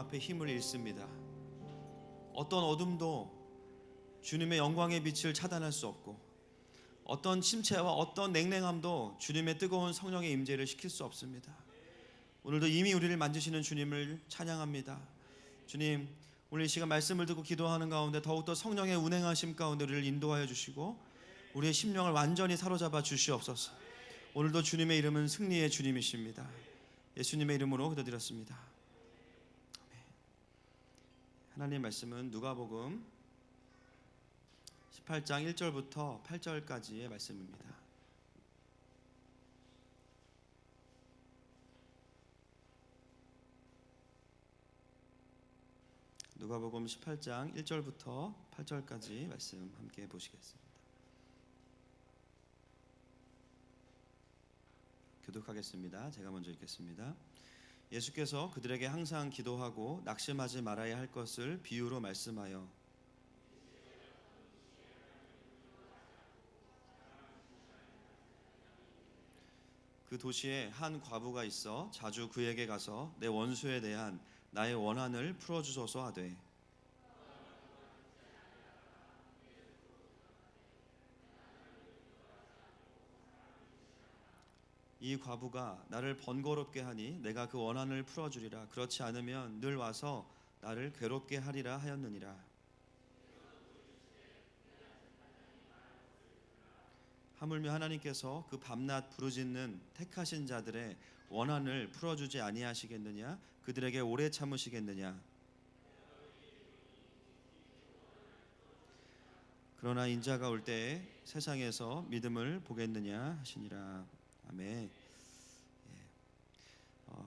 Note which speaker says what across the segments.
Speaker 1: 앞에 힘을 잃습니다. 어떤 어둠도 주님의 영광의 빛을 차단할 수 없고, 어떤 침체와 어떤 냉랭함도 주님의 뜨거운 성령의 임재를 시킬 수 없습니다. 오늘도 이미 우리를 만지시는 주님을 찬양합니다. 주님, 오늘 이 시간 말씀을 듣고 기도하는 가운데 더욱더 성령의 운행하심 가운데 우리를 인도하여 주시고 우리의 심령을 완전히 사로잡아 주시옵소서. 오늘도 주님의 이름은 승리의 주님이십니다. 예수님의 이름으로 기도드렸습니다. 하나님의 말씀은 누가복음 18장 1절부터 8절까지의 말씀입니다. 누가복음 18장 1절부터 8절까지 말씀 함께 보시겠습니다. 교독하겠습니다. 제가 먼저 읽겠습니다. 예수께서 그들에게 항상 기도하고 낙심하지 말아야 할 것을 비유로 말씀하여 그 도시에 한 과부가 있어 자주 그에게 가서 내 원수에 대한 나의 원한을 풀어주소서 하되, 이 과부가 나를 번거롭게 하니 내가 그 원한을 풀어주리라. 그렇지 않으면 늘 와서 나를 괴롭게 하리라 하였느니라. 하물며 하나님께서 그 밤낮 부르짖는 택하신 자들의 원한을 풀어주지 아니하시겠느냐? 그들에게 오래 참으시겠느냐? 그러나 인자가 올 때에 세상에서 믿음을 보겠느냐 하시니라. 아멘.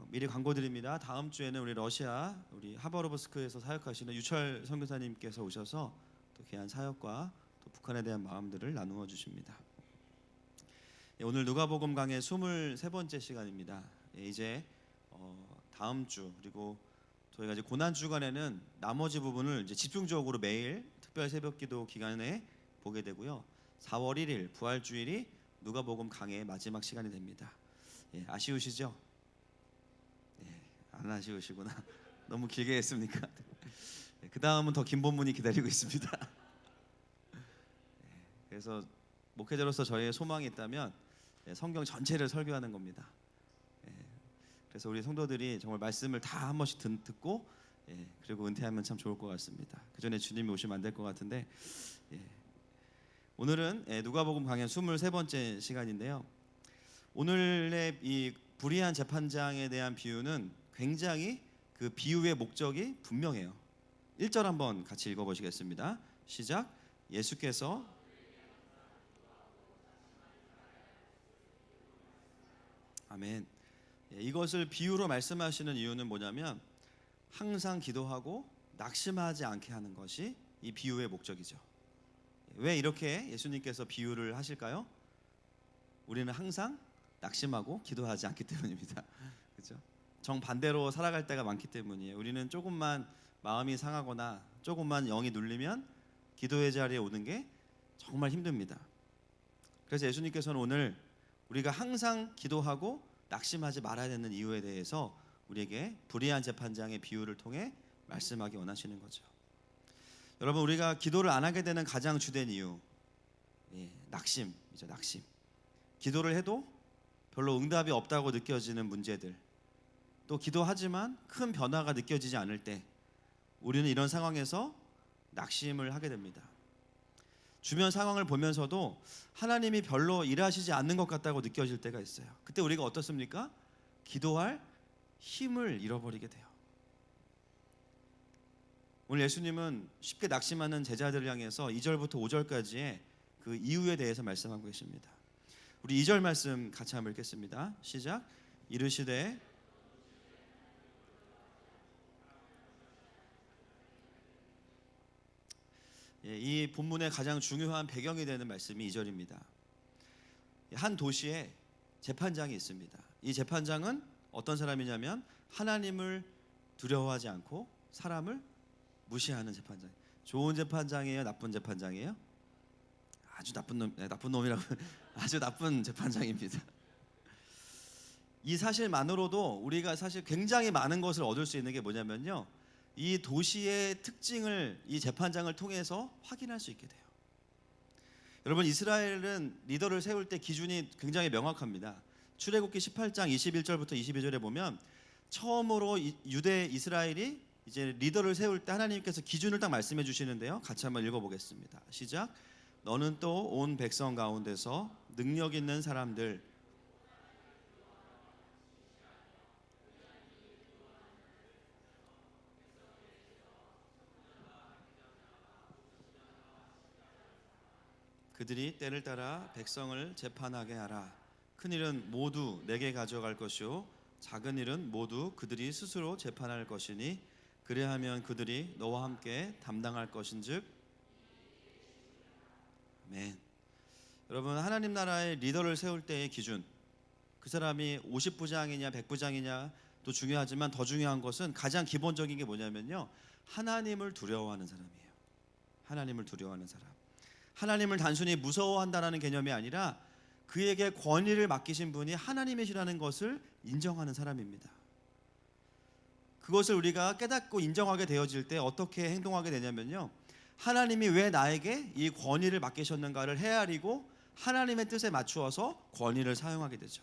Speaker 1: 미리 광고드립니다. 다음 주에는 우리 러시아 우리 하바로브스크에서 사역하시는 유철 선교사님께서 오셔서 또 귀한 사역과 또 북한에 대한 마음들을 나누어 주십니다. 오늘 누가복음 강의 23번째 시간입니다. 이제 다음 주 그리고 저희가 이제 고난 주간에는 나머지 부분을 이제 집중적으로 매일 특별 새벽기도 기간에 보게 되고요. 4월 1일 부활주일이 누가복음 강의 마지막 시간이 됩니다. 아쉬우시죠? 안 아쉬우시구나. 너무 길게 했습니까? 그 다음은 더 긴 본문이 기다리고 있습니다. 그래서 목회자로서 저희의 소망이 있다면 성경 전체를 설교하는 겁니다. 그래서 우리 성도들이 정말 말씀을 다 한 번씩 듣고 그리고 은퇴하면 참 좋을 것 같습니다. 그 전에 주님이 오시면 안 될 것 같은데, 오늘은 누가복음 강의 23번째 시간인데요. 오늘의 이 불의한 재판장에 대한 비유는 굉장히 그 비유의 목적이 분명해요. 1절 한번 같이 읽어보시겠습니다. 시작. 예수께서 아멘. 이것을 비유로 말씀하시는 이유는 뭐냐면 항상 기도하고 낙심하지 않게 하는 것이 이 비유의 목적이죠. 왜 이렇게 예수님께서 비유를 하실까요? 우리는 항상 낙심하고 기도하지 않기 때문입니다. 그렇죠? 정반대로 살아갈 때가 많기 때문이에요. 우리는 조금만 마음이 상하거나 조금만 영이 눌리면 기도의 자리에 오는 게 정말 힘듭니다. 그래서 예수님께서는 오늘 우리가 항상 기도하고 낙심하지 말아야 되는 이유에 대해서 우리에게 불의한 재판장의 비유를 통해 말씀하기 원하시는 거죠. 여러분, 우리가 기도를 안 하게 되는 가장 주된 이유, 낙심이죠. 낙심. 기도를 해도 별로 응답이 없다고 느껴지는 문제들, 또 기도하지만 큰 변화가 느껴지지 않을 때 우리는 이런 상황에서 낙심을 하게 됩니다. 주변 상황을 보면서도 하나님이 별로 일하시지 않는 것 같다고 느껴질 때가 있어요. 그때 우리가 어떻습니까? 기도할 힘을 잃어버리게 돼요. 오늘 예수님은 쉽게 낙심하는 제자들을 향해서 2절부터 5절까지의 그 이유에 대해서 말씀하고 계십니다. 우리 2절 말씀 같이 한번 읽겠습니다. 시작. 이르시되 이 본문의 가장 중요한 배경이 되는 말씀이 2절입니다. 한 도시에 재판장이 있습니다. 이 재판장은 어떤 사람이냐면 하나님을 두려워하지 않고 사람을 무시하는 재판장. 좋은 재판장이에요? 나쁜 재판장이에요? 아주 나쁜 놈, 나쁜 놈이라고 아주 나쁜 재판장입니다. 이 사실만으로도 우리가 사실 굉장히 많은 것을 얻을 수 있는 게 뭐냐면요, 이 도시의 특징을 이 재판장을 통해서 확인할 수 있게 돼요. 여러분, 이스라엘은 리더를 세울 때 기준이 굉장히 명확합니다. 출애굽기 18장 21절부터 22절에 보면 처음으로 유대 이스라엘이 이제 리더를 세울 때 하나님께서 기준을 딱 말씀해 주시는데요. 같이 한번 읽어보겠습니다. 시작. 너는 또 온 백성 가운데서 능력 있는 사람들, 그들이 때를 따라 백성을 재판하게 하라. 큰 일은 모두 내게 가져갈 것이요 작은 일은 모두 그들이 스스로 재판할 것이니 그래하면 그들이 너와 함께 담당할 것인즉. 아멘. 여러분, 하나님 나라의 리더를 세울 때의 기준, 그 사람이 50부장이냐 100부장이냐 또 중요하지만 더 중요한 것은 가장 기본적인 게 뭐냐면요, 하나님을 두려워하는 사람이에요. 하나님을 두려워하는 사람. 하나님을 단순히 무서워한다는 개념이 아니라 그에게 권위를 맡기신 분이 하나님이시라는 것을 인정하는 사람입니다. 그것을 우리가 깨닫고 인정하게 되어질 때 어떻게 행동하게 되냐면요, 하나님이 왜 나에게 이 권위를 맡기셨는가를 헤아리고 하나님의 뜻에 맞추어서 권위를 사용하게 되죠.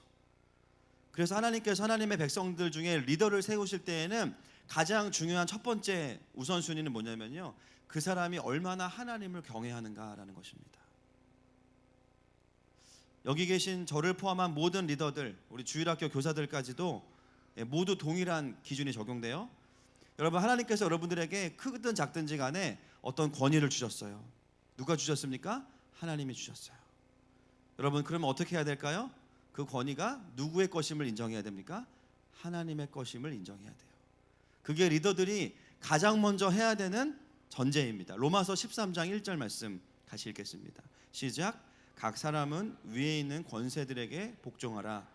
Speaker 1: 그래서 하나님께서 하나님의 백성들 중에 리더를 세우실 때에는 가장 중요한 첫 번째 우선순위는 뭐냐면요, 그 사람이 얼마나 하나님을 경외하는가라는 것입니다. 여기 계신 저를 포함한 모든 리더들, 우리 주일학교 교사들까지도 모두 동일한 기준이 적용돼요. 여러분, 하나님께서 여러분들에게 크든 작든지 간에 어떤 권위를 주셨어요. 누가 주셨습니까? 하나님이 주셨어요. 여러분, 그러면 어떻게 해야 될까요? 그 권위가 누구의 것임을 인정해야 됩니까? 하나님의 것임을 인정해야 돼요. 그게 리더들이 가장 먼저 해야 되는 전제입니다. 로마서 13장 1절 말씀 같이 읽겠습니다. 시작. 각 사람은 위에 있는 권세들에게 복종하라.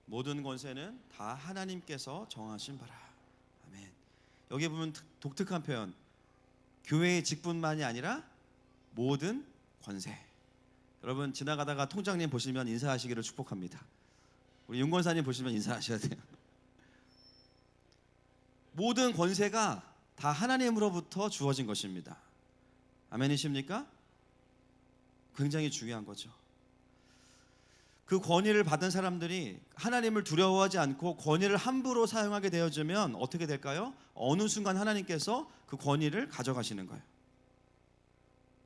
Speaker 1: 모든 권세는 다 하나님께서 정하신 바라. 아멘. 여기 보면 독특한 표현, 교회의 직분만이 아니라 모든 권세. 여러분, 지나가다가 통장님 보시면 인사하시기를 축복합니다. 우리 윤권사님 보시면 인사하셔야 돼요. 모든 권세가 다 하나님으로부터 주어진 것입니다. 아멘이십니까? 굉장히 중요한 거죠. 그 권위를 받은 사람들이 하나님을 두려워하지 않고 권위를 함부로 사용하게 되어지면 어떻게 될까요? 어느 순간 하나님께서 그 권위를 가져가시는 거예요.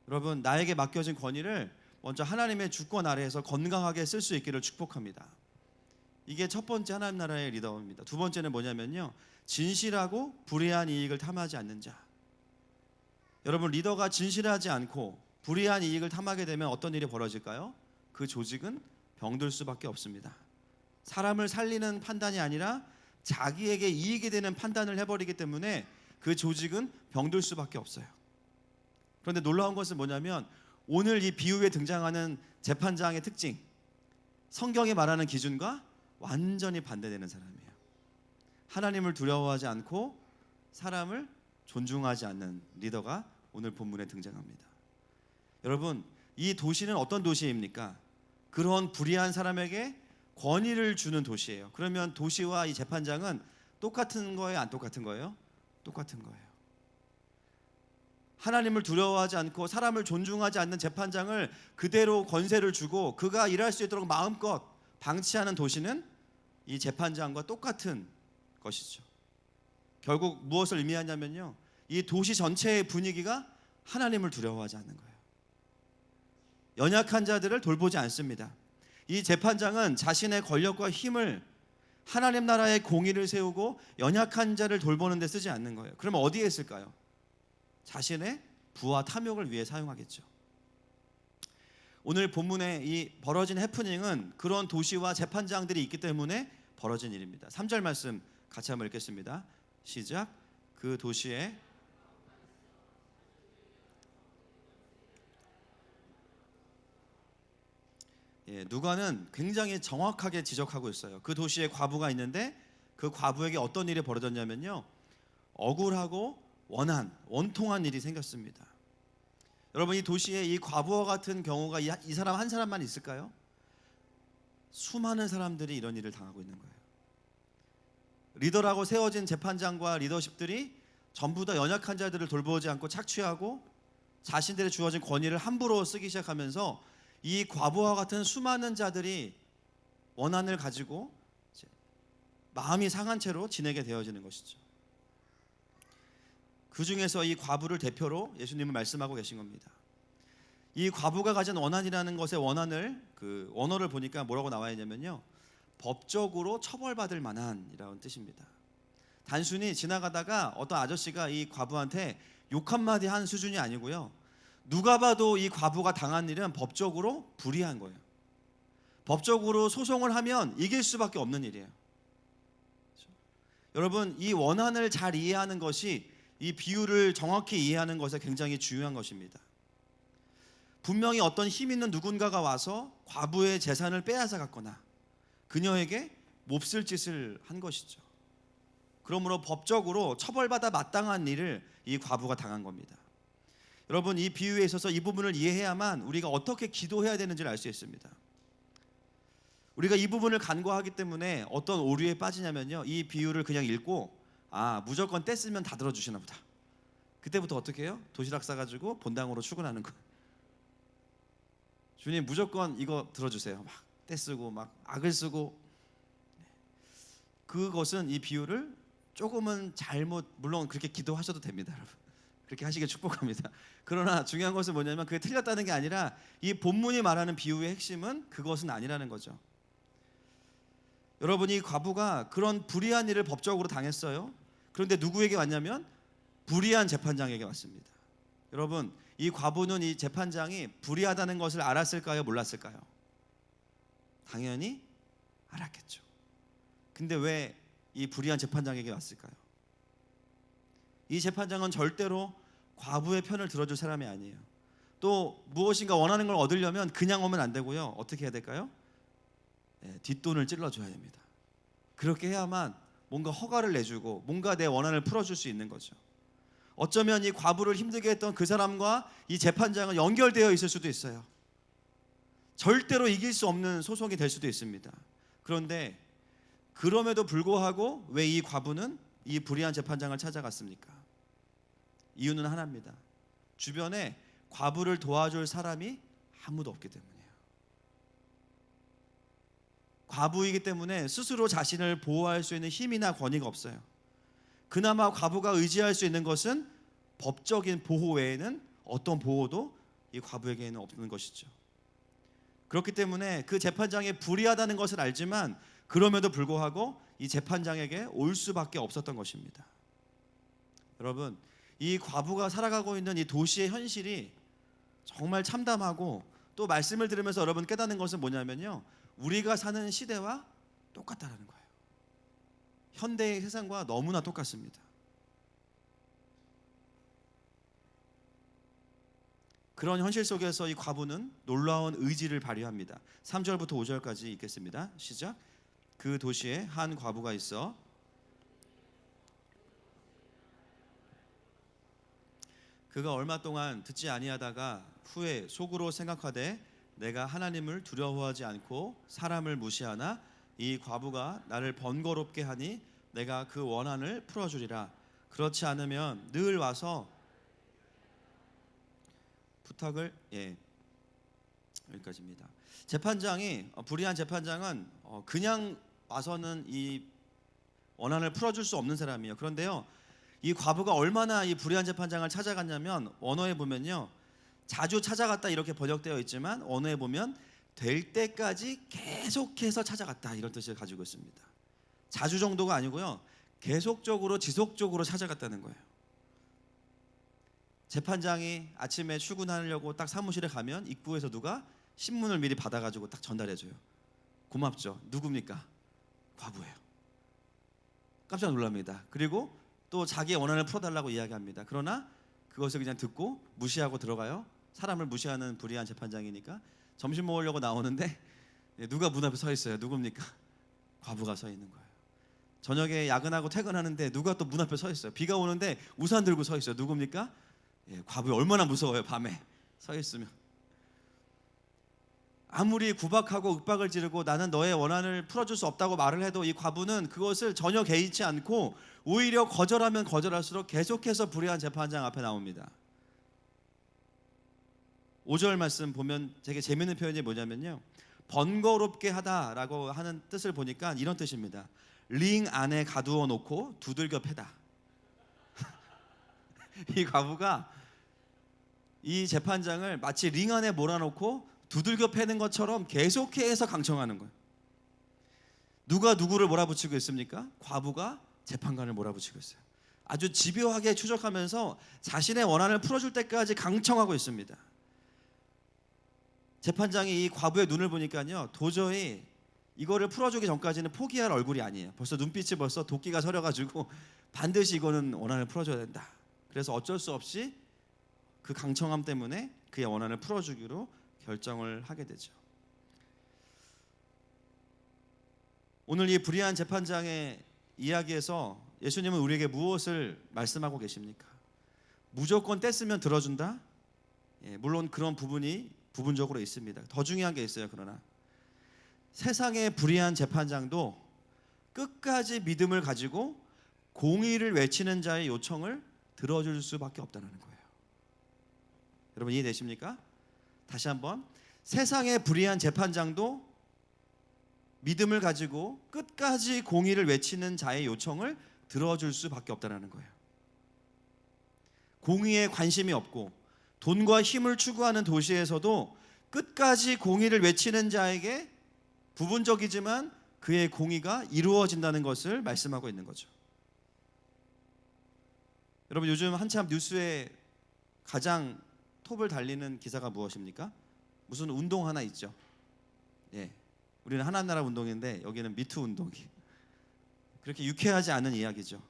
Speaker 1: 여러분, 나에게 맡겨진 권위를 먼저 하나님의 주권 아래에서 건강하게 쓸 수 있기를 축복합니다. 이게 첫 번째 하나님 나라의 리더입니다. 두 번째는 뭐냐면요, 진실하고 불의한 이익을 탐하지 않는 자. 여러분, 리더가 진실하지 않고 불의한 이익을 탐하게 되면 어떤 일이 벌어질까요? 그 조직은 병들 수밖에 없습니다. 사람을 살리는 판단이 아니라 자기에게 이익이 되는 판단을 해버리기 때문에 그 조직은 병들 수밖에 없어요. 그런데 놀라운 것은 뭐냐면 오늘 이 비유에 등장하는 재판장의 특징, 성경이 말하는 기준과 완전히 반대되는 사람이에요. 하나님을 두려워하지 않고 사람을 존중하지 않는 리더가 오늘 본문에 등장합니다. 여러분, 이 도시는 어떤 도시입니까? 그런 불의한 사람에게 권위를 주는 도시예요. 그러면 도시와 이 재판장은 똑같은 거예요, 안 똑같은 거예요? 똑같은 거예요. 하나님을 두려워하지 않고 사람을 존중하지 않는 재판장을 그대로 권세를 주고 그가 일할 수 있도록 마음껏 방치하는 도시는 이 재판장과 똑같은 것이죠. 결국 무엇을 의미하냐면요, 이 도시 전체의 분위기가 하나님을 두려워하지 않는 거예요. 연약한 자들을 돌보지 않습니다. 이 재판장은 자신의 권력과 힘을 하나님 나라의 공의를 세우고 연약한 자를 돌보는 데 쓰지 않는 거예요. 그러면 어디에 쓸까요? 자신의 부와 탐욕을 위해 사용하겠죠. 오늘 본문에 이 벌어진 해프닝은 그런 도시와 재판장들이 있기 때문에 벌어진 일입니다. 3절 말씀 같이 한번 읽겠습니다. 시작. 그 도시에 누가는 굉장히 정확하게 지적하고 있어요. 그 도시에 과부가 있는데 그 과부에게 어떤 일이 벌어졌냐면요, 억울하고 원통한 일이 생겼습니다. 여러분, 이 도시에 이 과부와 같은 경우가 이 사람 한 사람만 있을까요? 수많은 사람들이 이런 일을 당하고 있는 거예요. 리더라고 세워진 재판장과 리더십들이 전부 다 연약한 자들을 돌보지 않고 착취하고 자신들의 주어진 권위를 함부로 쓰기 시작하면서 이 과부와 같은 수많은 자들이 원한을 가지고 마음이 상한 채로 지내게 되어지는 것이죠. 그 중에서 이 과부를 대표로 예수님은 말씀하고 계신 겁니다. 이 과부가 가진 원한이라는 것의 원한을 그 원어를 보니까 뭐라고 나와 있냐면요, 법적으로 처벌받을 만한이라는 뜻입니다. 단순히 지나가다가 어떤 아저씨가 이 과부한테 욕 한마디 한 수준이 아니고요, 누가 봐도 이 과부가 당한 일은 법적으로 불이한 거예요. 법적으로 소송을 하면 이길 수밖에 없는 일이에요. 그렇죠? 여러분, 이 원한을 잘 이해하는 것이 이 비유를 정확히 이해하는 것에 굉장히 중요한 것입니다. 분명히 어떤 힘 있는 누군가가 와서 과부의 재산을 빼앗아 갔거나 그녀에게 몹쓸 짓을 한 것이죠. 그러므로 법적으로 처벌받아 마땅한 일을 이 과부가 당한 겁니다. 여러분, 이 비유에 있어서 이 부분을 이해해야만 우리가 어떻게 기도해야 되는지를 알 수 있습니다. 우리가 이 부분을 간과하기 때문에 어떤 오류에 빠지냐면요, 이 비유를 그냥 읽고 무조건 떼쓰면 다 들어주시나 보다. 그때부터 어떻게 해요? 도시락 싸가지고 본당으로 출근하는 거예요. 주님 무조건 이거 들어주세요. 막 떼쓰고 막 악을 쓰고. 그것은 이 비유를 조금은 물론 그렇게 기도하셔도 됩니다, 여러분. 그렇게 하시길 축복합니다. 그러나 중요한 것은 뭐냐면 그게 틀렸다는 게 아니라 이 본문이 말하는 비유의 핵심은 그것은 아니라는 거죠. 여러분, 이 과부가 그런 불의한 일을 법적으로 당했어요. 그런데 누구에게 왔냐면 불의한 재판장에게 왔습니다. 여러분, 이 과부는 이 재판장이 불의하다는 것을 알았을까요? 몰랐을까요? 당연히 알았겠죠. 근데 왜 이 불의한 재판장에게 왔을까요? 이 재판장은 절대로 과부의 편을 들어줄 사람이 아니에요. 또 무엇인가 원하는 걸 얻으려면 그냥 오면 안 되고요. 어떻게 해야 될까요? 뒷돈을 찔러줘야 됩니다. 그렇게 해야만 뭔가 허가를 내주고 뭔가 내 원한을 풀어줄 수 있는 거죠. 어쩌면 이 과부를 힘들게 했던 그 사람과 이 재판장은 연결되어 있을 수도 있어요. 절대로 이길 수 없는 소송이 될 수도 있습니다. 그런데 그럼에도 불구하고 왜 이 과부는 이 불의한 재판장을 찾아갔습니까? 이유는 하나입니다. 주변에 과부를 도와줄 사람이 아무도 없기 때문이에요. 과부이기 때문에 스스로 자신을 보호할 수 있는 힘이나 권위가 없어요. 그나마 과부가 의지할 수 있는 것은 법적인 보호 외에는 어떤 보호도 이 과부에게는 없는 것이죠. 그렇기 때문에 그 재판장이 불의하다는 것을 알지만 그럼에도 불구하고 이 재판장에게 올 수밖에 없었던 것입니다. 여러분, 이 과부가 살아가고 있는 이 도시의 현실이 정말 참담하고, 또 말씀을 들으면서 여러분 깨닫는 것은 뭐냐면요, 우리가 사는 시대와 똑같다라는 거예요. 현대의 세상과 너무나 똑같습니다. 그런 현실 속에서 이 과부는 놀라운 의지를 발휘합니다. 3절부터 5절까지 읽겠습니다. 시작. 그 도시에 한 과부가 있어 그가 얼마 동안 듣지 아니하다가 후에 속으로 생각하되 내가 하나님을 두려워하지 않고 사람을 무시하나 이 과부가 나를 번거롭게 하니 내가 그 원한을 풀어주리라. 그렇지 않으면 늘 와서 부탁을 여기까지입니다. 재판장이 불의한 재판장은 그냥 와서는 이 원한을 풀어줄 수 없는 사람이에요. 그런데요, 이 과부가 얼마나 이 불의한 재판장을 찾아갔냐면 원어에 보면요, 자주 찾아갔다 이렇게 번역되어 있지만 원어에 보면 될 때까지 계속해서 찾아갔다 이런 뜻을 가지고 있습니다. 자주 정도가 아니고요, 계속적으로 지속적으로 찾아갔다는 거예요. 재판장이 아침에 출근하려고 딱 사무실에 가면 입구에서 누가 신문을 미리 받아가지고 딱 전달해줘요. 고맙죠. 누굽니까? 과부예요. 깜짝 놀랍니다. 그리고 또 자기의 원한을 풀어달라고 이야기합니다. 그러나 그것을 그냥 듣고 무시하고 들어가요. 사람을 무시하는 불의한 재판장이니까. 점심 먹으려고 나오는데 누가 문 앞에 서 있어요. 누굽니까? 과부가 서 있는 거예요. 저녁에 야근하고 퇴근하는데 누가 또 문 앞에 서 있어요. 비가 오는데 우산 들고 서 있어요. 누굽니까? 과부 얼마나 무서워요. 밤에 서 있으면. 아무리 구박하고 윽박을 지르고 나는 너의 원한을 풀어줄 수 없다고 말을 해도 이 과부는 그것을 전혀 개의치 않고 오히려 거절하면 거절할수록 계속해서 불의한 재판장 앞에 나옵니다. 5절 말씀 보면 되게 재미있는 표현이 뭐냐면요, 번거롭게 하다라고 하는 뜻을 보니까 이런 뜻입니다. 링 안에 가두어 놓고 두들겨 패다. 이 과부가 이 재판장을 마치 링 안에 몰아놓고 두들겨 패는 것처럼 계속해서 강청하는 거예요. 누가 누구를 몰아붙이고 있습니까? 과부가 재판관을 몰아붙이고 있어요. 아주 집요하게 추적하면서 자신의 원한을 풀어줄 때까지 강청하고 있습니다. 재판장이 이 과부의 눈을 보니까요, 도저히 이거를 풀어주기 전까지는 포기할 얼굴이 아니에요. 벌써 눈빛이 벌써 도끼가 서려가지고 반드시 이거는 원한을 풀어줘야 된다. 그래서 어쩔 수 없이 그 강청함 때문에 그의 원한을 풀어주기로 결정을 하게 되죠. 오늘 이 불의한 재판장의 이야기에서 예수님은 우리에게 무엇을 말씀하고 계십니까? 무조건 떼쓰면 들어준다? 물론 그런 부분이 부분적으로 있습니다. 더 중요한 게 있어요. 그러나 세상의 불의한 재판장도 끝까지 믿음을 가지고 공의를 외치는 자의 요청을 들어줄 수밖에 없다는 거예요. 여러분 이해되십니까? 다시 한번, 세상의 불의한 재판장도 믿음을 가지고 끝까지 공의를 외치는 자의 요청을 들어줄 수밖에 없다는 거예요. 공의에 관심이 없고 돈과 힘을 추구하는 도시에서도 끝까지 공의를 외치는 자에게 부분적이지만 그의 공의가 이루어진다는 것을 말씀하고 있는 거죠. 여러분 요즘 한참 뉴스에 가장 톱을 달리는 기사가 무엇입니까? 무슨 운동 하나 있죠. 우리는 하나나라 운동인데 여기는 미투 운동이. 그렇게 유쾌하지 않은 이야기죠.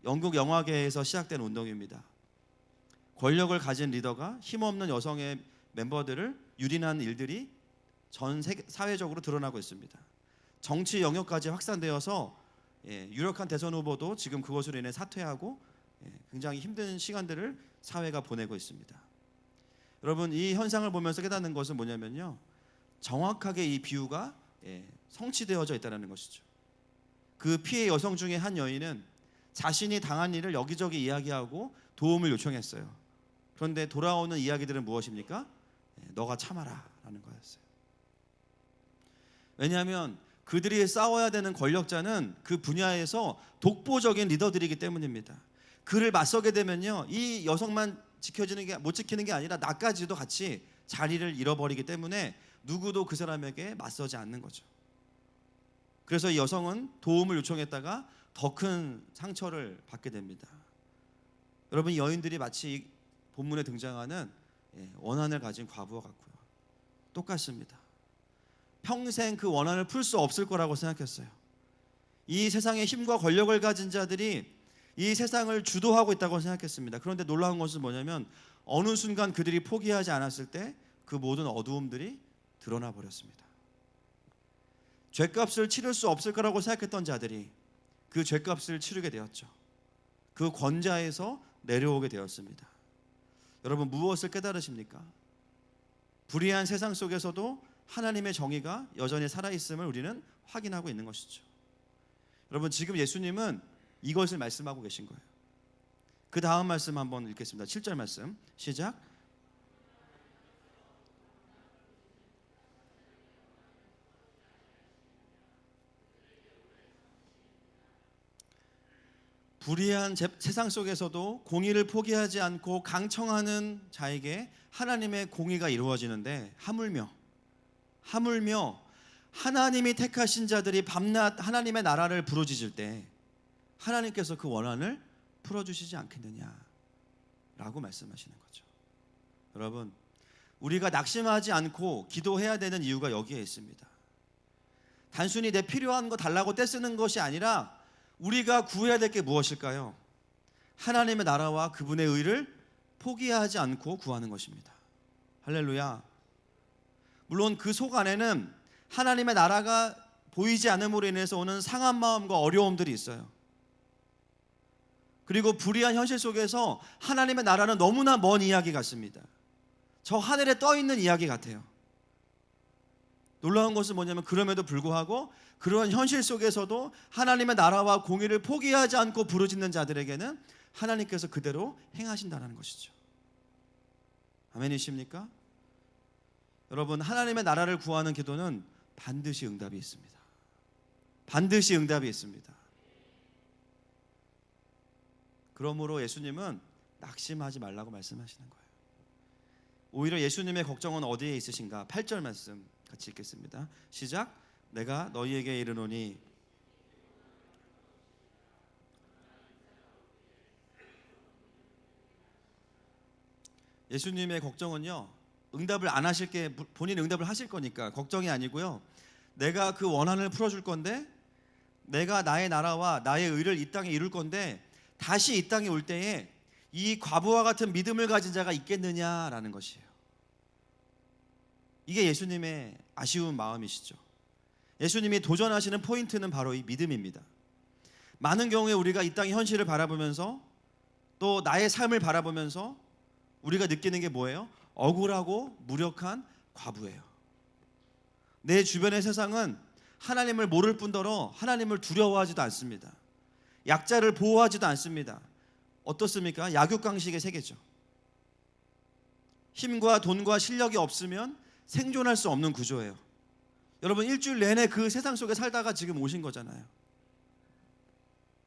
Speaker 1: 영국 영화계에서 시작된 운동입니다. 권력을 가진 리더가 힘없는 여성의 멤버들을 유린한 일들이 전 사회적으로 드러나고 있습니다. 정치 영역까지 확산되어서 유력한 대선 후보도 지금 그것으로 인해 사퇴하고 굉장히 힘든 시간들을 사회가 보내고 있습니다. 여러분 이 현상을 보면서 깨닫는 것은 뭐냐면요, 정확하게 이 비유가 성취되어져 있다는 것이죠. 그 피해 여성 중에 한 여인은 자신이 당한 일을 여기저기 이야기하고 도움을 요청했어요. 그런데 돌아오는 이야기들은 무엇입니까? 너가 참아라 라는 거였어요. 왜냐하면 그들이 싸워야 되는 권력자는 그 분야에서 독보적인 리더들이기 때문입니다. 그를 맞서게 되면요, 이 여성만 못 지키는 게 아니라 나까지도 같이 자리를 잃어버리기 때문에 누구도 그 사람에게 맞서지 않는 거죠. 그래서 이 여성은 도움을 요청했다가 더 큰 상처를 받게 됩니다. 여러분 이 여인들이 마치 본문에 등장하는 원한을 가진 과부와 같고요. 똑같습니다. 평생 그 원한을 풀 수 없을 거라고 생각했어요. 이 세상에 힘과 권력을 가진 자들이 이 세상을 주도하고 있다고 생각했습니다. 그런데 놀라운 것은 뭐냐면 어느 순간 그들이 포기하지 않았을 때 그 모든 어두움들이 드러나 버렸습니다. 죄값을 치를 수 없을 거라고 생각했던 자들이 그 죄값을 치르게 되었죠. 그 권자에서 내려오게 되었습니다. 여러분 무엇을 깨달으십니까? 불의한 세상 속에서도 하나님의 정의가 여전히 살아있음을 우리는 확인하고 있는 것이죠. 여러분 지금 예수님은 이것을 말씀하고 계신 거예요. 그 다음 말씀 한번 읽겠습니다. 7절 말씀 시작. 불의한 세상 속에서도 공의를 포기하지 않고 강청하는 자에게 하나님의 공의가 이루어지는데 하물며 하나님이 택하신 자들이 밤낮 하나님의 나라를 부르짖을 때 하나님께서 그 원한을 풀어주시지 않겠느냐라고 말씀하시는 거죠. 여러분 우리가 낙심하지 않고 기도해야 되는 이유가 여기에 있습니다. 단순히 내 필요한 거 달라고 떼쓰는 것이 아니라 우리가 구해야 될 게 무엇일까요? 하나님의 나라와 그분의 의를 포기하지 않고 구하는 것입니다. 할렐루야. 물론 그 속 안에는 하나님의 나라가 보이지 않음으로 인해서 오는 상한 마음과 어려움들이 있어요. 그리고 불의한 현실 속에서 하나님의 나라는 너무나 먼 이야기 같습니다. 저 하늘에 떠 있는 이야기 같아요. 놀라운 것은 뭐냐면 그럼에도 불구하고 그러한 현실 속에서도 하나님의 나라와 공의를 포기하지 않고 부르짖는 자들에게는 하나님께서 그대로 행하신다는 것이죠. 아멘이십니까? 여러분, 하나님의 나라를 구하는 기도는 반드시 응답이 있습니다. 반드시 응답이 있습니다. 그러므로 예수님은 낙심하지 말라고 말씀하시는 거예요. 오히려 예수님의 걱정은 어디에 있으신가? 8절 말씀 같이 읽겠습니다. 시작. 내가 너희에게 이르노니 예수님의 걱정은요, 응답을 안 하실 게 본인 응답을 하실 거니까 걱정이 아니고요, 내가 그 원한을 풀어줄 건데, 내가 나의 나라와 나의 의를 이 땅에 이룰 건데, 다시 이 땅에 올 때에 이 과부와 같은 믿음을 가진 자가 있겠느냐라는 것이에요. 이게 예수님의 아쉬운 마음이시죠. 예수님이 도전하시는 포인트는 바로 이 믿음입니다. 많은 경우에 우리가 이 땅의 현실을 바라보면서 또 나의 삶을 바라보면서 우리가 느끼는 게 뭐예요? 억울하고 무력한 과부예요. 내 주변의 세상은 하나님을 모를 뿐더러 하나님을 두려워하지도 않습니다. 약자를 보호하지도 않습니다. 어떻습니까? 약육강식의 세계죠. 힘과 돈과 실력이 없으면 생존할 수 없는 구조예요. 여러분, 일주일 내내 그 세상 속에 살다가 지금 오신 거잖아요.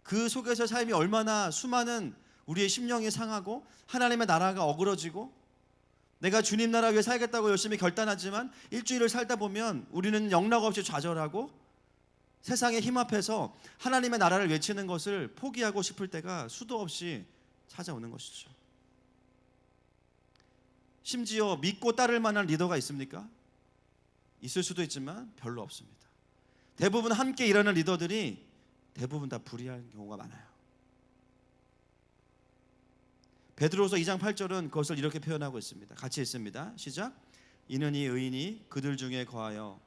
Speaker 1: 그 속에서 삶이 얼마나 수많은 우리의 심령이 상하고 하나님의 나라가 어그러지고 내가 주님 나라 위해 살겠다고 열심히 결단하지만 일주일을 살다 보면 우리는 영락없이 좌절하고 세상의 힘 앞에서 하나님의 나라를 외치는 것을 포기하고 싶을 때가 수도 없이 찾아오는 것이죠. 심지어 믿고 따를 만한 리더가 있습니까? 있을 수도 있지만 별로 없습니다. 대부분 함께 일하는 리더들이 대부분 다 불의한 경우가 많아요. 베드로서 2장 8절은 그것을 이렇게 표현하고 있습니다. 같이 읽습니다. 시작. 이는 이 의인이 그들 중에 거하여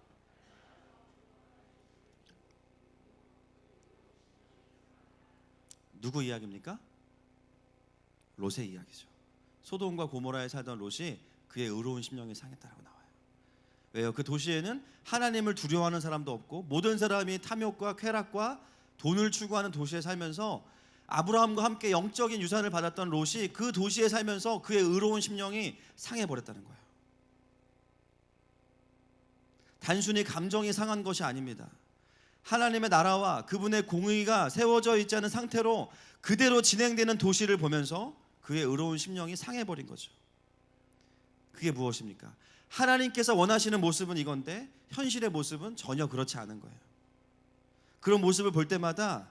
Speaker 1: 누구 이야기입니까? 롯의 이야기죠. 소돔과 고모라에 살던 롯이 그의 의로운 심령이 상했다라고 나와요. 왜요? 그 도시에는 하나님을 두려워하는 사람도 없고 모든 사람이 탐욕과 쾌락과 돈을 추구하는 도시에 살면서 아브라함과 함께 영적인 유산을 받았던 롯이 그 도시에 살면서 그의 의로운 심령이 상해버렸다는 거예요. 단순히 감정이 상한 것이 아닙니다. 하나님의 나라와 그분의 공의가 세워져 있지 않은 상태로 그대로 진행되는 도시를 보면서 그의 의로운 심령이 상해버린 거죠. 그게 무엇입니까? 하나님께서 원하시는 모습은 이건데 현실의 모습은 전혀 그렇지 않은 거예요. 그런 모습을 볼 때마다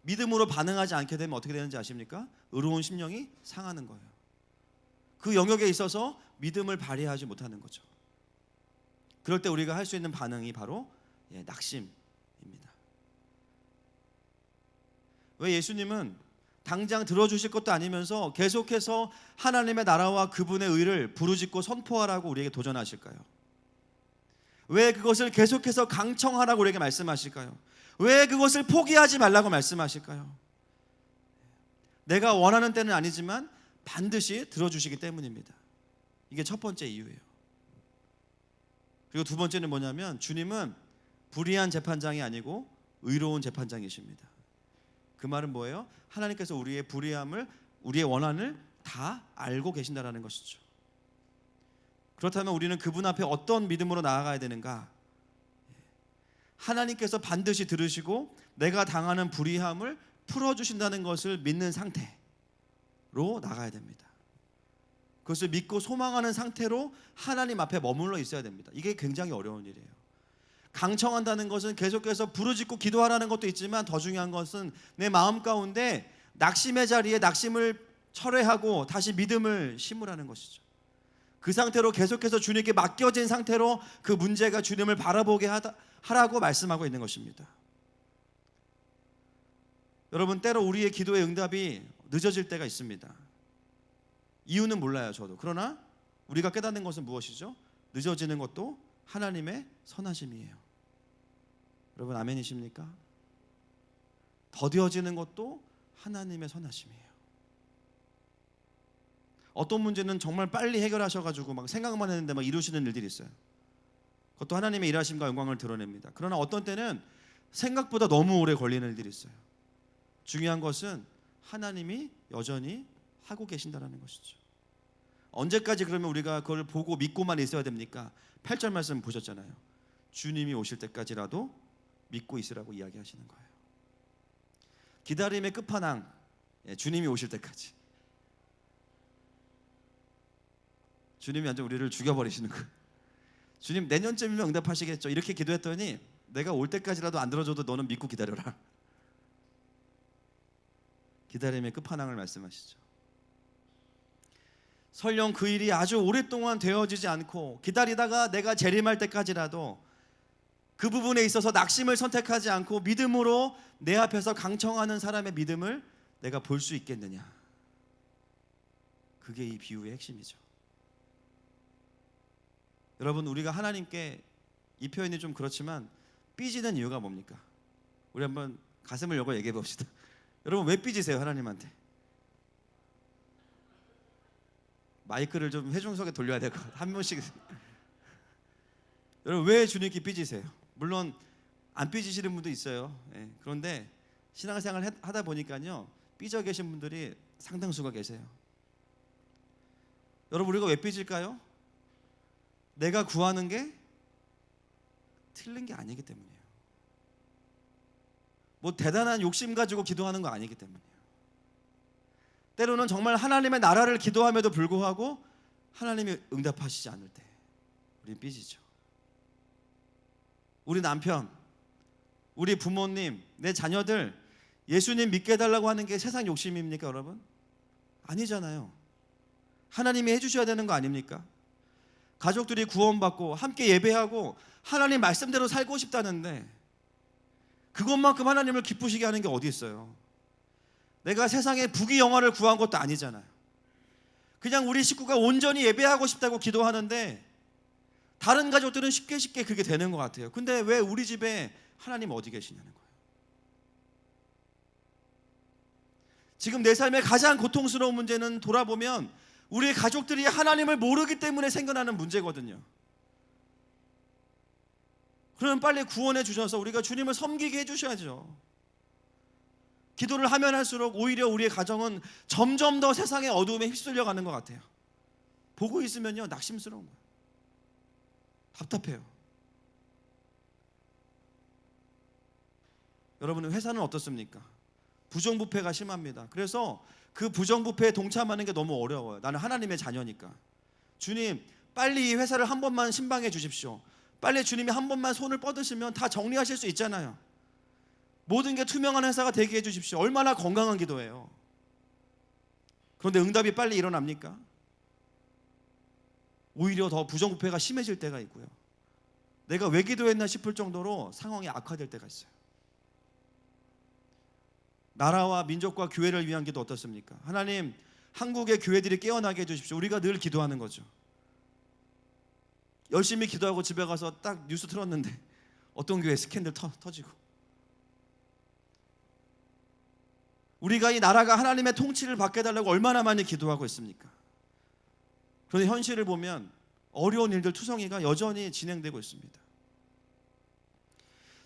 Speaker 1: 믿음으로 반응하지 않게 되면 어떻게 되는지 아십니까? 의로운 심령이 상하는 거예요. 그 영역에 있어서 믿음을 발휘하지 못하는 거죠. 그럴 때 우리가 할 수 있는 반응이 바로 낙심입니다. 왜 예수님은 당장 들어주실 것도 아니면서 계속해서 하나님의 나라와 그분의 의를 부르짖고 선포하라고 우리에게 도전하실까요? 왜 그것을 계속해서 강청하라고 우리에게 말씀하실까요? 왜 그것을 포기하지 말라고 말씀하실까요? 내가 원하는 때는 아니지만 반드시 들어주시기 때문입니다. 이게 첫 번째 이유예요. 그리고 두 번째는 뭐냐면 주님은 불의한 재판장이 아니고 의로운 재판장이십니다. 그 말은 뭐예요? 하나님께서 우리의 불의함을, 우리의 원한을 다 알고 계신다라는 것이죠. 그렇다면 우리는 그분 앞에 어떤 믿음으로 나아가야 되는가? 하나님께서 반드시 들으시고 내가 당하는 불의함을 풀어주신다는 것을 믿는 상태로 나가야 됩니다. 그것을 믿고 소망하는 상태로 하나님 앞에 머물러 있어야 됩니다. 이게 굉장히 어려운 일이에요. 강청한다는 것은 계속해서 부르짖고 기도하라는 것도 있지만 더 중요한 것은 내 마음 가운데 낙심의 자리에 낙심을 철회하고 다시 믿음을 심으라는 것이죠. 그 상태로 계속해서 주님께 맡겨진 상태로 그 문제가 주님을 바라보게 하라고 말씀하고 있는 것입니다. 여러분, 때로 우리의 기도의 응답이 늦어질 때가 있습니다. 이유는 몰라요, 저도. 그러나 우리가 깨닫는 것은 무엇이죠? 늦어지는 것도 하나님의 선하심이에요. 여러분, 아멘이십니까? 더뎌지는 것도 하나님의 선하심이에요. 어떤 문제는 정말 빨리 해결하셔가지고 막 생각만 했는데 막 이루시는 일들이 있어요. 그것도 하나님의 일하심과 영광을 드러냅니다. 그러나 어떤 때는 생각보다 너무 오래 걸리는 일들이 있어요. 중요한 것은 하나님이 여전히 하고 계신다는 것이죠. 언제까지 그러면 우리가 그걸 보고 믿고만 있어야 됩니까? 8절 말씀 보셨잖아요. 주님이 오실 때까지라도 믿고 있으라고 이야기하시는 거예요. 기다림의 끝판왕, 주님이 오실 때까지. 주님이 완전 우리를 죽여버리시는 거예요. 주님 내년쯤이면 응답하시겠죠. 이렇게 기도했더니 내가 올 때까지라도 안 들어줘도 너는 믿고 기다려라. 기다림의 끝판왕을 말씀하시죠. 설령 그 일이 아주 오랫동안 되어지지 않고 기다리다가 내가 재림할 때까지라도 그 부분에 있어서 낙심을 선택하지 않고 믿음으로 내 앞에서 강청하는 사람의 믿음을 내가 볼 수 있겠느냐. 그게 이 비유의 핵심이죠. 여러분, 우리가 하나님께, 이 표현이 좀 그렇지만 삐지는 이유가 뭡니까? 우리 한번 가슴을 열고 얘기해 봅시다. 여러분, 왜 삐지세요 하나님한테? 마이크를 좀 회중석에 돌려야 될 것 같아요. 한 명씩. 여러분, 왜 주님께 삐지세요? 물론 안 삐지시는 분도 있어요. 그런데 신앙생활 하다 보니까요, 삐져 계신 분들이 상당수가 계세요. 여러분, 우리가 왜 삐질까요? 내가 구하는 게 틀린 게 아니기 때문이에요. 뭐 대단한 욕심 가지고 기도하는 거 아니기 때문이에요. 때로는 정말 하나님의 나라를 기도함에도 불구하고 하나님이 응답하시지 않을 때 우리는 삐지죠. 우리 남편, 우리 부모님, 내 자녀들 예수님 믿게 해달라고 하는 게 세상 욕심입니까 여러분? 아니잖아요. 하나님이 해주셔야 되는 거 아닙니까? 가족들이 구원받고 함께 예배하고 하나님 말씀대로 살고 싶다는데 그것만큼 하나님을 기쁘시게 하는 게 어디 있어요? 내가 세상에 부귀영화를 구한 것도 아니잖아요. 그냥 우리 식구가 온전히 예배하고 싶다고 기도하는데 다른 가족들은 쉽게 그게 되는 것 같아요. 근데 왜 우리 집에 하나님 어디 계시냐는 거예요. 지금 내 삶의 가장 고통스러운 문제는 돌아보면 우리의 가족들이 하나님을 모르기 때문에 생겨나는 문제거든요. 그러면 빨리 구원해 주셔서 우리가 주님을 섬기게 해주셔야죠. 기도를 하면 할수록 오히려 우리의 가정은 점점 더 세상의 어두움에 휩쓸려 가는 것 같아요. 보고 있으면요, 낙심스러운 거예요. 답답해요. 여러분, 회사는 어떻습니까? 부정부패가 심합니다. 그래서 그 부정부패에 동참하는 게 너무 어려워요. 나는 하나님의 자녀니까. 주님, 빨리 이 회사를 한 번만 신방해 주십시오. 빨리 주님이 한 번만 손을 뻗으시면 다 정리하실 수 있잖아요. 모든 게 투명한 회사가 되게 해주십시오. 얼마나 건강한 기도예요. 그런데 응답이 빨리 일어납니까? 오히려 더 부정부패가 심해질 때가 있고요. 내가 왜 기도했나 싶을 정도로 상황이 악화될 때가 있어요. 나라와 민족과 교회를 위한 기도 어떻습니까? 하나님, 한국의 교회들이 깨어나게 해주십시오. 우리가 늘 기도하는 거죠. 열심히 기도하고 집에 가서 딱 뉴스 틀었는데 어떤 교회 스캔들 터지고. 우리가 이 나라가 하나님의 통치를 받게 해달라고 얼마나 많이 기도하고 있습니까? 그런데 현실을 보면 어려운 일들 투성이가 여전히 진행되고 있습니다.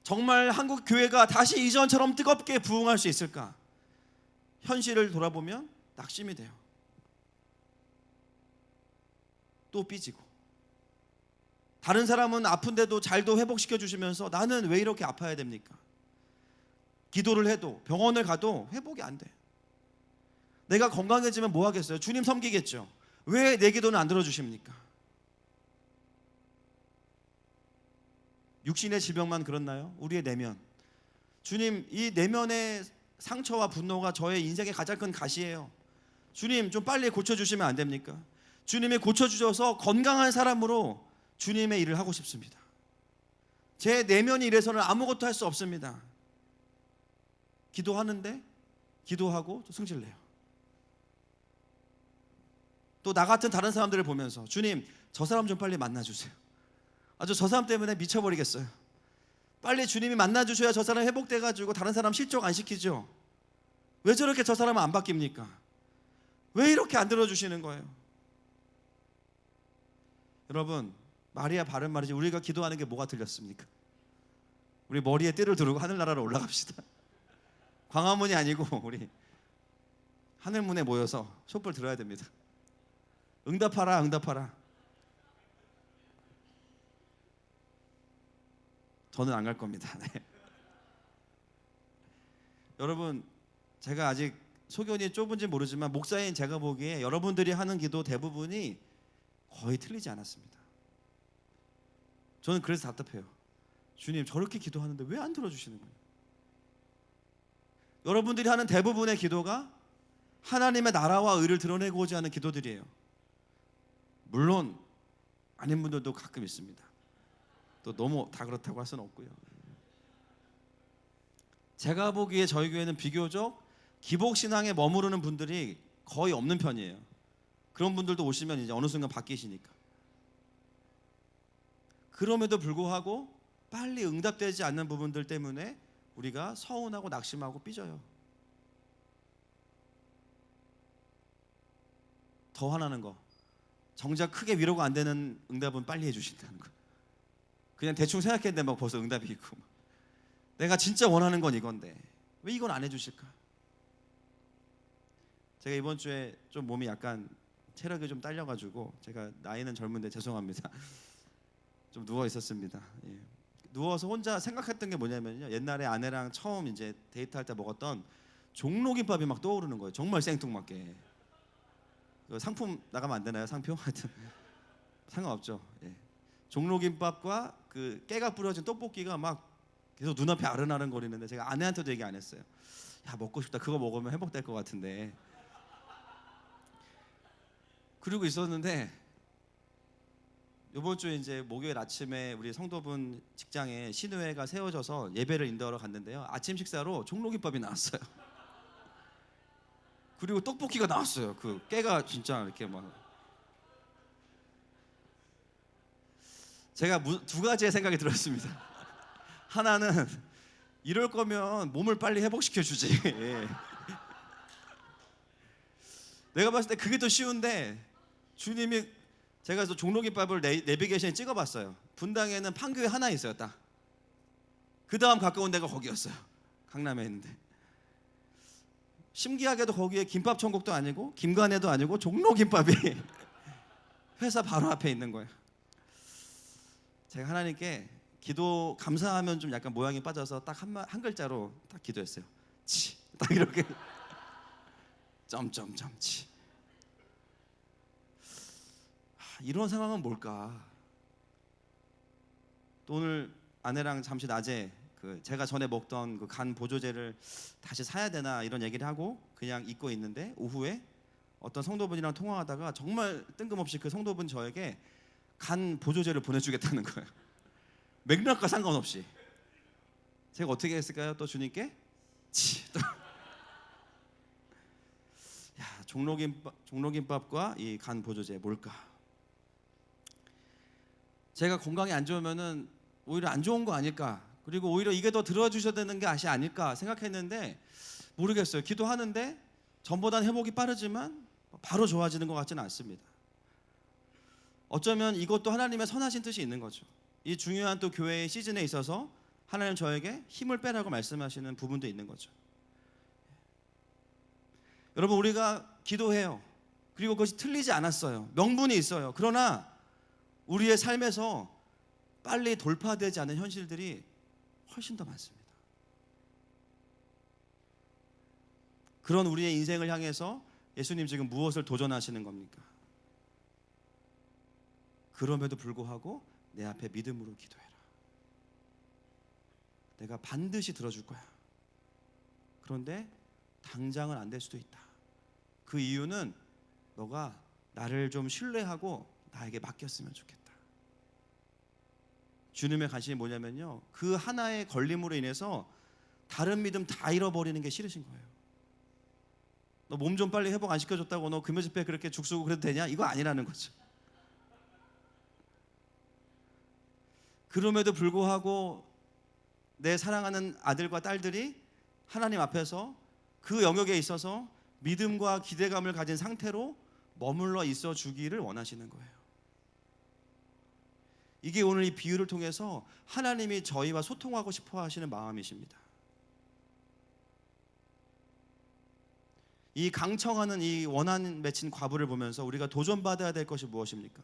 Speaker 1: 정말 한국 교회가 다시 이전처럼 뜨겁게 부흥할 수 있을까? 현실을 돌아보면 낙심이 돼요. 또 삐지고. 다른 사람은 아픈데도 잘도 회복시켜 주시면서 나는 왜 이렇게 아파야 됩니까? 기도를 해도 병원을 가도 회복이 안 돼. 내가 건강해지면 뭐 하겠어요? 주님 섬기겠죠. 왜 내 기도는 안 들어주십니까? 육신의 질병만 그렇나요? 우리의 내면. 주님, 이 내면의 상처와 분노가 저의 인생의 가장 큰 가시예요. 주님, 좀 빨리 고쳐주시면 안 됩니까? 주님이 고쳐주셔서 건강한 사람으로 주님의 일을 하고 싶습니다. 제 내면이 이래서는 아무것도 할 수 없습니다. 기도하는데 기도하고 또 승질내요. 또 나 같은 다른 사람들을 보면서 주님, 저 사람 좀 빨리 만나주세요. 아주 저 사람 때문에 미쳐버리겠어요. 빨리 주님이 만나주셔야 저 사람 회복돼가지고 다른 사람 실족 안 시키죠. 왜 저렇게 저 사람은 안 바뀝니까? 왜 이렇게 안 들어주시는 거예요? 여러분, 말이야 바른 말이지. 우리가 기도하는 게 뭐가 틀렸습니까? 우리 머리에 띠를 두르고 하늘나라로 올라갑시다. 광화문이 아니고 우리 하늘문에 모여서 촛불 들어야 됩니다. 응답하라, 응답하라. 저는 안 갈 겁니다. 네. 여러분, 제가 아직 소견이 좁은지 모르지만 목사인 제가 보기에 여러분들이 하는 기도 대부분이 거의 틀리지 않았습니다. 저는 그래서 답답해요. 주님, 저렇게 기도하는데 왜 안 들어주시는 거예요? 여러분들이 하는 대부분의 기도가 하나님의 나라와 의를 드러내고자 하는 기도들이에요. 물론 아닌 분들도 가끔 있습니다. 또 너무 다 그렇다고 할 수는 없고요. 제가 보기에 저희 교회는 비교적 기복신앙에 머무르는 분들이 거의 없는 편이에요. 그런 분들도 오시면 이제 어느 순간 바뀌시니까. 그럼에도 불구하고 빨리 응답되지 않는 부분들 때문에 우리가 서운하고 낙심하고 삐져요. 더 화나는 거, 정작 크게 위로가 안 되는 응답은 빨리 해주신다는 거. 그냥 대충 생각했는데 막 벌써 응답이 있고, 내가 진짜 원하는 건 이건데 왜 이건 안 해주실까? 제가 이번 주에 좀 몸이 약간 체력이 좀 딸려가지고, 제가 나이는 젊은데 죄송합니다. 좀 누워 있었습니다. 예. 누워서 혼자 생각했던 게 뭐냐면요, 옛날에 아내랑 처음 이제 데이트할 때 먹었던 종로김밥이 막 떠오르는 거예요. 정말 생뚱맞게. 상품 나가면 안 되나요? 상표? 하여튼 상관없죠. 예. 종로김밥과 그 깨가 뿌려진 떡볶이가 막 계속 눈앞에 아른아른 거리는데, 제가 아내한테도 얘기 안 했어요. 야, 먹고 싶다. 그거 먹으면 회복될 것 같은데. 그러고 있었는데 이번 주에 이제 목요일 아침에 우리 성도분 직장에 신우회가 세워져서 예배를 인도하러 갔는데요, 아침 식사로 종로김밥이 나왔어요. 그리고 떡볶이가 나왔어요. 그 깨가 진짜 이렇게 막. 제가 두 가지의 생각이 들었습니다. 하나는 이럴 거면 몸을 빨리 회복시켜 주지. 예. 내가 봤을 때 그게 더 쉬운데, 주님이, 제가 그래서 종로김밥을 내비게이션에 찍어봤어요. 분당에는 판교에 하나 있어요, 딱. 그 다음 가까운 데가 거기였어요. 강남에 있는데. 신기하게도 거기에 김밥 천국도 아니고 김간에도 아니고 종로김밥이 회사 바로 앞에 있는 거예요. 제가 하나님께 기도 감사하면 좀 약간 모양이 빠져서 딱 한 글자로 딱 기도했어요. 치. 딱 이렇게. 점점점 치. 이런 상황은 뭘까? 또 오늘 아내랑 잠시 낮에 제가 전에 먹던 그 간 보조제를 다시 사야 되나 이런 얘기를 하고 그냥 잊고 있는데, 오후에 어떤 성도분이랑 통화하다가 정말 뜬금없이 그 성도분 저에게 간 보조제를 보내주겠다는 거예요. 맥락과 상관없이. 제가 어떻게 했을까요? 또 주님께 야, 종로김밥과 이 간 보조제 뭘까? 제가 건강이 안 좋으면은 오히려 안 좋은 거 아닐까? 그리고 오히려 이게 더 들어주셔야 되는 게 아닐까 생각했는데, 모르겠어요. 기도하는데 전보다는 회복이 빠르지만 바로 좋아지는 것 같지는 않습니다. 어쩌면 이것도 하나님의 선하신 뜻이 있는 거죠. 이 중요한 또 교회의 시즌에 있어서 하나님 저에게 힘을 빼라고 말씀하시는 부분도 있는 거죠. 여러분, 우리가 기도해요. 그리고 그것이 틀리지 않았어요. 명분이 있어요. 그러나 우리의 삶에서 빨리 돌파되지 않은 현실들이 훨씬 더 많습니다. 그런 우리의 인생을 향해서 예수님 지금 무엇을 도전하시는 겁니까? 그럼에도 불구하고 내 앞에 믿음으로 기도해라. 내가 반드시 들어줄 거야. 그런데 당장은 안 될 수도 있다. 그 이유는 너가 나를 좀 신뢰하고 나에게 맡겼으면 좋겠다. 주님의 관심이 뭐냐면요, 그 하나의 걸림으로 인해서 다른 믿음 다 잃어버리는 게 싫으신 거예요. 너 몸 좀 빨리 회복 안 시켜줬다고 너 금요 집회 그렇게 죽쓰고 그래도 되냐? 이거 아니라는 거죠. 그럼에도 불구하고 내 사랑하는 아들과 딸들이 하나님 앞에서 그 영역에 있어서 믿음과 기대감을 가진 상태로 머물러 있어 주기를 원하시는 거예요. 이게 오늘 이 비유를 통해서 하나님이 저희와 소통하고 싶어 하시는 마음이십니다. 이 강청하는 이 원한 맺힌 과부를 보면서 우리가 도전받아야 될 것이 무엇입니까?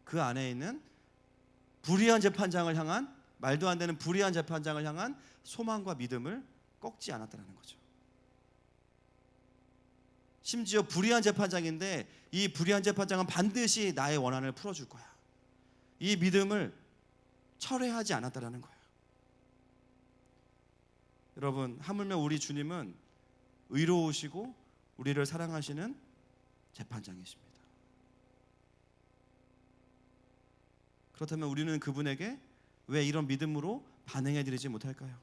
Speaker 1: 그 안에 있는 불의한 재판장을 향한, 말도 안 되는 불의한 재판장을 향한 소망과 믿음을 꺾지 않았다는 거죠. 심지어 불의한 재판장인데 이 불의한 재판장은 반드시 나의 원한을 풀어줄 거야. 이 믿음을 철회하지 않았다는 거예요. 여러분, 하물며 우리 주님은 의로우시고 우리를 사랑하시는 재판장이십니다. 그렇다면 우리는 그분에게 왜 이런 믿음으로 반응해드리지 못할까요?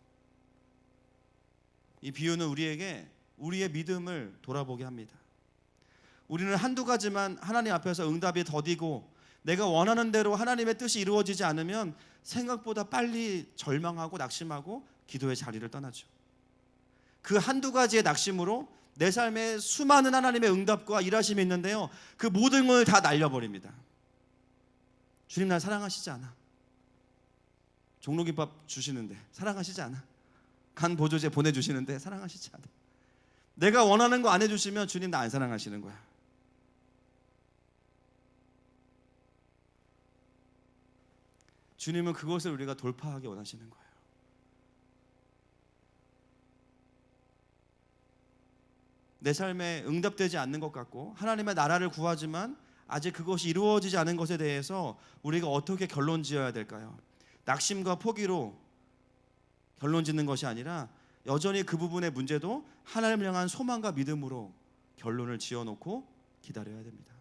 Speaker 1: 이 비유는 우리에게 우리의 믿음을 돌아보게 합니다. 우리는 한두 가지만 하나님 앞에서 응답이 더디고 내가 원하는 대로 하나님의 뜻이 이루어지지 않으면 생각보다 빨리 절망하고 낙심하고 기도의 자리를 떠나죠. 그 한두 가지의 낙심으로 내 삶에 수많은 하나님의 응답과 일하심이 있는데요, 그 모든 걸 다 날려버립니다. 주님 날 사랑하시지 않아. 종로김밥 주시는데 사랑하시지 않아. 간 보조제 보내주시는데 사랑하시지 않아. 내가 원하는 거 안 해주시면 주님 나 안 사랑하시는 거야. 주님은 그것을 우리가 돌파하기 원하시는 거예요. 내 삶에 응답되지 않는 것 같고 하나님의 나라를 구하지만 아직 그것이 이루어지지 않은 것에 대해서 우리가 어떻게 결론 지어야 될까요? 낙심과 포기로 결론 짓는 것이 아니라 여전히 그 부분의 문제도 하나님을 향한 소망과 믿음으로 결론을 지어놓고 기다려야 됩니다.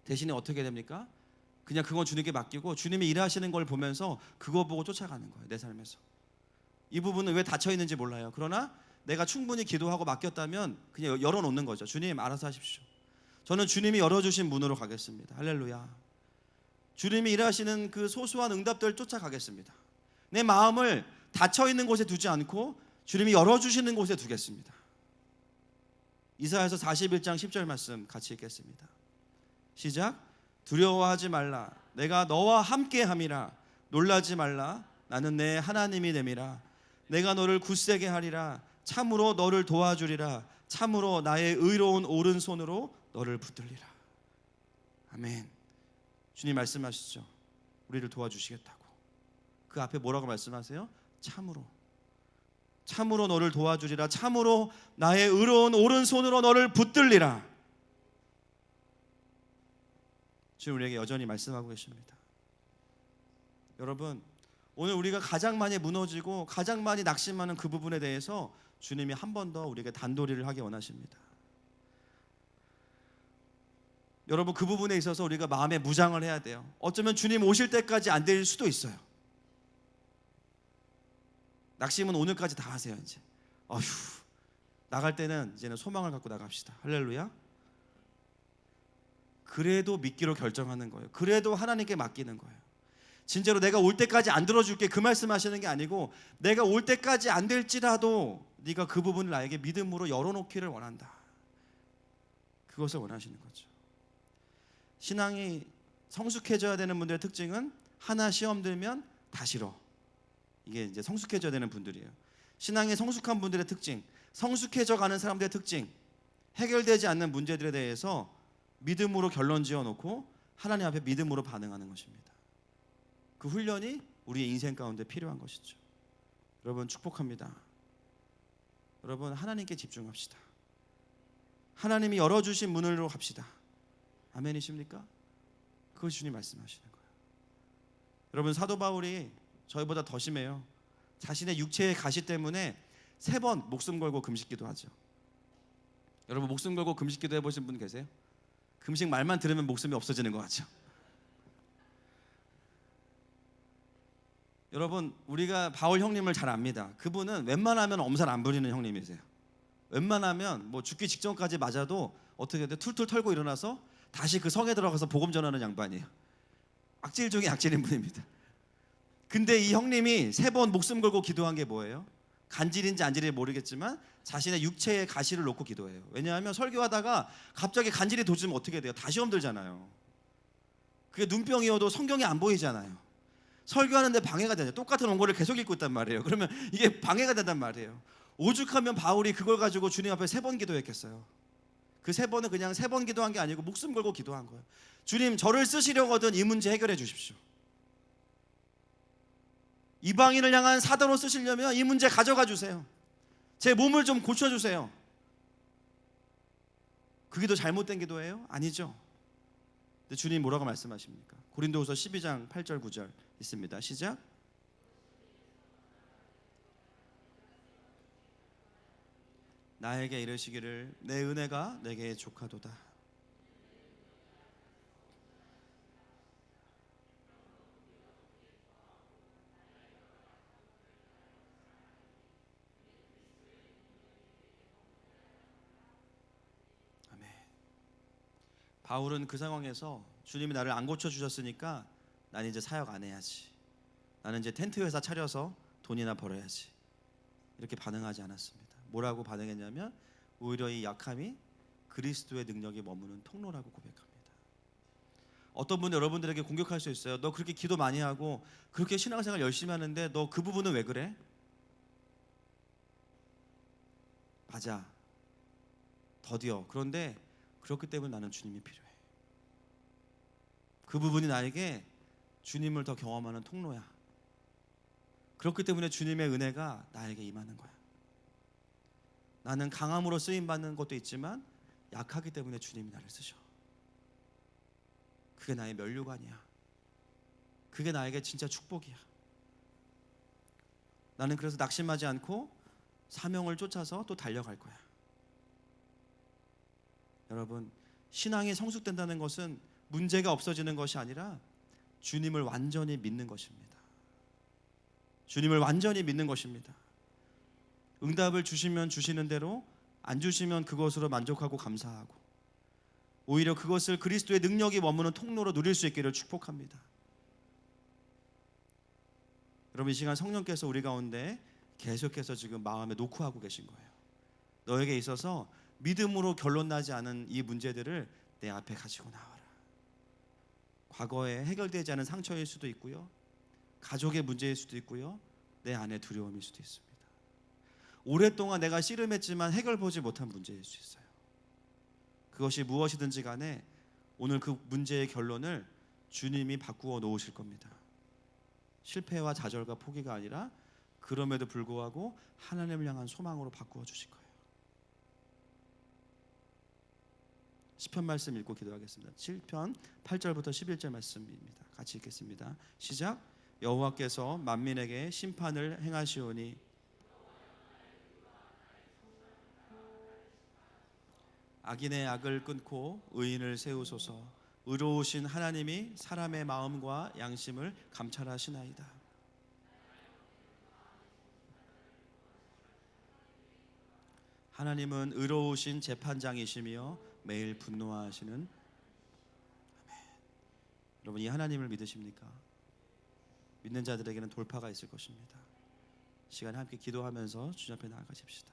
Speaker 1: 대신에 어떻게 됩니까? 그냥 그건 주님께 맡기고 주님이 일하시는 걸 보면서 그거 보고 쫓아가는 거예요. 내 삶에서 이 부분은 왜 닫혀 있는지 몰라요. 그러나 내가 충분히 기도하고 맡겼다면 그냥 열어놓는 거죠. 주님 알아서 하십시오. 저는 주님이 열어주신 문으로 가겠습니다. 할렐루야. 주님이 일하시는 그 소소한 응답들 쫓아가겠습니다. 내 마음을 닫혀있는 곳에 두지 않고 주님이 열어주시는 곳에 두겠습니다. 이사야서 41장 10절 말씀 같이 읽겠습니다. 시작. 두려워하지 말라. 내가 너와 함께함이라. 놀라지 말라. 나는 내 하나님이 됨이라. 내가 너를 굳세게 하리라. 참으로 너를 도와주리라. 참으로 나의 의로운 오른손으로 너를 붙들리라. 아멘. 주님 말씀하시죠. 우리를 도와주시겠다고. 그 앞에 뭐라고 말씀하세요? 참으로. 참으로 너를 도와주리라. 참으로 나의 의로운 오른손으로 너를 붙들리라. 주님 우리에게 여전히 말씀하고 계십니다. 여러분, 오늘 우리가 가장 많이 무너지고 가장 많이 낙심하는 그 부분에 대해서 주님이 한 번 더 우리에게 단도리를 하기 원하십니다. 여러분, 그 부분에 있어서 우리가 마음에 무장을 해야 돼요. 어쩌면 주님 오실 때까지 안 될 수도 있어요. 낙심은 오늘까지 다 하세요. 이제 어휴, 나갈 때는 이제는 소망을 갖고 나갑시다. 할렐루야. 그래도 믿기로 결정하는 거예요. 그래도 하나님께 맡기는 거예요. 진짜로 내가 올 때까지 안 들어줄게 그 말씀하시는 게 아니고 내가 올 때까지 안 될지라도 네가 그 부분을 나에게 믿음으로 열어놓기를 원한다. 그것을 원하시는 거죠. 신앙이 성숙해져야 되는 분들의 특징은 하나 시험 들면 다 싫어. 이게 이제 성숙해져야 되는 분들이에요. 신앙이 성숙한 분들의 특징, 성숙해져 가는 사람들의 특징, 해결되지 않는 문제들에 대해서 믿음으로 결론 지어놓고 하나님 앞에 믿음으로 반응하는 것입니다. 그 훈련이 우리의 인생 가운데 필요한 것이죠. 여러분 축복합니다. 여러분 하나님께 집중합시다. 하나님이 열어주신 문으로 갑시다. 아멘이십니까? 그것이 주님 말씀하시는 거예요. 여러분 사도 바울이 저희보다 더 심해요. 자신의 육체의 가시 때문에 3번 목숨 걸고 금식기도 하죠. 여러분 목숨 걸고 금식기도 해보신 분 계세요? 금식 말만 들으면 목숨이 없어지는 것 같죠? 여러분 우리가 바울 형님을 잘 압니다. 그분은 웬만하면 엄살 안 부리는 형님이세요. 웬만하면 뭐 죽기 직전까지 맞아도 어떻게 돼? 툴툴 털고 일어나서 다시 그 성에 들어가서 복음 전하는 양반이에요. 악질 중에 악질인 분입니다. 근데 이 형님이 3번 목숨 걸고 기도한 게 뭐예요? 간질인지 안질인지 모르겠지만 자신의 육체의 가시를 놓고 기도해요. 왜냐하면 설교하다가 갑자기 간질이 도지면 어떻게 돼요? 다 시험 들잖아요. 그게 눈병이어도 성경이 안 보이잖아요. 설교하는데 방해가 되죠. 똑같은 원고를 계속 읽고 있단 말이에요. 그러면 이게 방해가 된단 말이에요. 오죽하면 바울이 그걸 가지고 주님 앞에 3번 기도했겠어요. 그 3번은 그냥 3번 기도한 게 아니고 목숨 걸고 기도한 거예요. 주님, 저를 쓰시려거든 이 문제 해결해 주십시오. 이방인을 향한 사도로 쓰시려면 이 문제 가져가 주세요. 제 몸을 좀 고쳐주세요. 그 기도 잘못된 기도예요? 아니죠. 근데 주님 뭐라고 말씀하십니까? 고린도후서 12장 8절 9절 있습니다. 시작. 나에게 이르시기를 내 은혜가 내게 족하도다. 아멘. 바울은 그 상황에서 주님이 나를 안 고쳐주셨으니까 난 이제 사역 안 해야지, 나는 이제 텐트 회사 차려서 돈이나 벌어야지, 이렇게 반응하지 않았습니다. 뭐라고 반응했냐면 오히려 이 약함이 그리스도의 능력이 머무는 통로라고 고백합니다. 어떤 분은 여러분들에게 공격할 수 있어요. 너 그렇게 기도 많이 하고 그렇게 신앙생활 열심히 하는데 너 그 부분은 왜 그래? 맞아, 더디어. 그런데 그렇기 때문에 나는 주님이 필요해. 그 부분이 나에게 주님을 더 경험하는 통로야. 그렇기 때문에 주님의 은혜가 나에게 임하는 거야. 나는 강함으로 쓰임받는 것도 있지만 약하기 때문에 주님이 나를 쓰셔. 그게 나의 면류관이야. 그게 나에게 진짜 축복이야. 나는 그래서 낙심하지 않고 사명을 쫓아서 또 달려갈 거야. 여러분, 신앙이 성숙된다는 것은 문제가 없어지는 것이 아니라 주님을 완전히 믿는 것입니다. 주님을 완전히 믿는 것입니다. 응답을 주시면 주시는 대로, 안 주시면 그것으로 만족하고 감사하고, 오히려 그것을 그리스도의 능력이 머무는 통로로 누릴 수 있기를 축복합니다. 여러분, 이 시간 성령께서 우리 가운데 계속해서 지금 마음에 녹화하고 계신 거예요. 너에게 있어서 믿음으로 결론 나지 않은 이 문제들을 내 앞에 가지고 나와라. 과거에 해결되지 않은 상처일 수도 있고요, 가족의 문제일 수도 있고요, 내 안의 두려움일 수도 있습니다. 오랫동안 내가 씨름했지만 해결 보지 못한 문제일 수 있어요. 그것이 무엇이든지 간에 오늘 그 문제의 결론을 주님이 바꾸어 놓으실 겁니다. 실패와 좌절과 포기가 아니라 그럼에도 불구하고 하나님을 향한 소망으로 바꾸어 주실 거예요. 시편 말씀 읽고 기도하겠습니다. 7편 8절부터 11절 말씀입니다. 같이 읽겠습니다. 시작. 여호와께서 만민에게 심판을 행하시오니 악인의 악을 끊고 의인을 세우소서. 의로우신 하나님이 사람의 마음과 양심을 감찰하시나이다. 하나님은 의로우신 재판장이시며 매일 분노하시는, 아멘. 여러분, 이 하나님을 믿으십니까? 믿는 자들에게는 돌파가 있을 것입니다. 시간에 함께 기도하면서 주님 앞에 나아가십시다.